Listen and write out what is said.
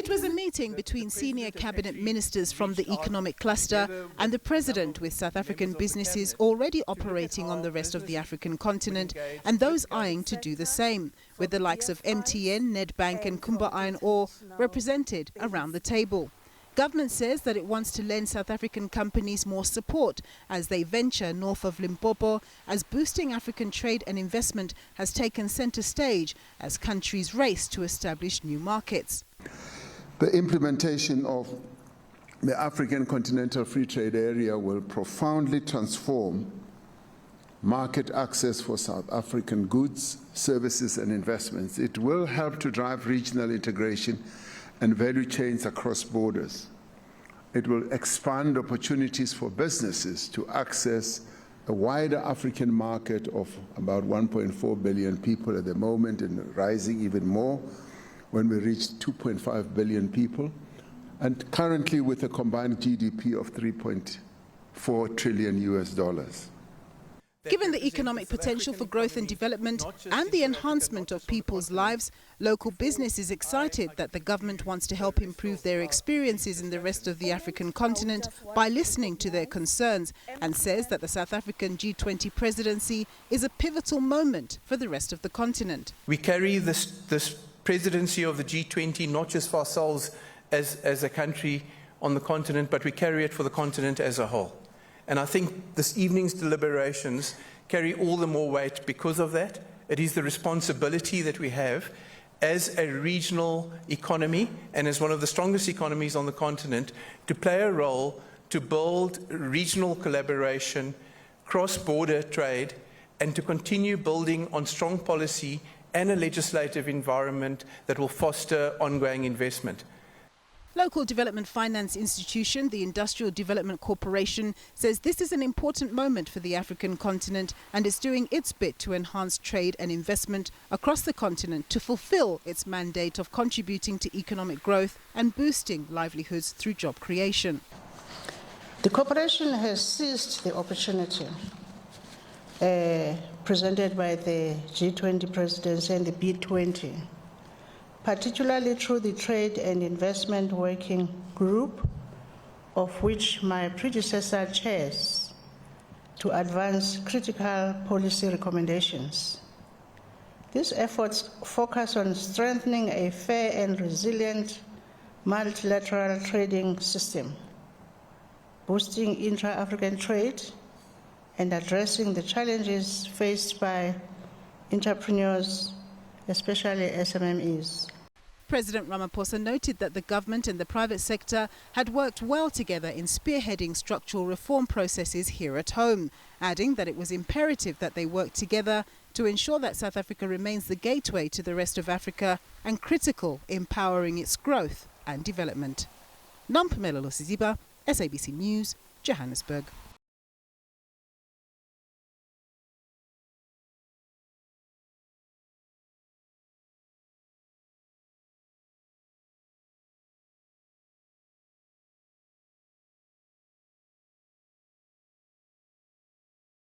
It was a meeting between senior cabinet ministers from the economic cluster and the president, with South African businesses already operating on the rest of the African continent and those eyeing to do the same, with the likes of MTN, Nedbank and Kumba Iron Ore represented around the table. Government says that it wants to lend South African companies more support as they venture north of Limpopo, as boosting African trade and investment has taken centre stage as countries race to establish new markets. The implementation of the African Continental Free Trade Area will profoundly transform market access for South African goods, services and investments. It will help to drive regional integration and value chains across borders. It will expand opportunities for businesses to access a wider African market of about 1.4 billion people at the moment, and rising even more when we reach 2.5 billion people, and currently with a combined GDP of $3.4 trillion. Given the economic potential for growth and development and the enhancement of people's lives, local business is excited that the government wants to help improve their experiences in the rest of the African continent by listening to their concerns, and says that the South African G20 presidency is a pivotal moment for the rest of the continent. We carry this presidency of the G20 not just for ourselves as a country on the continent, but we carry it for the continent as a whole. And I think this evening's deliberations carry all the more weight because of that. It is the responsibility that we have as a regional economy and as one of the strongest economies on the continent to play a role to build regional collaboration, cross-border trade, and to continue building on strong policy and a legislative environment that will foster ongoing investment. Local development finance institution, the Industrial Development Corporation, says this is an important moment for the African continent and is doing its bit to enhance trade and investment across the continent to fulfill its mandate of contributing to economic growth and boosting livelihoods through job creation. The corporation has seized the opportunity presented by the G20 presidency and the B20, particularly through the Trade and Investment Working Group, of which my predecessor chairs, to advance critical policy recommendations. These efforts focus on strengthening a fair and resilient multilateral trading system, boosting intra-African trade, and addressing the challenges faced by entrepreneurs, especially SMMEs. President Ramaphosa noted that the government and the private sector had worked well together in spearheading structural reform processes here at home, adding that it was imperative that they work together to ensure that South Africa remains the gateway to the rest of Africa and critical in powering its growth and development. Nampumela Losiziba, SABC News, Johannesburg.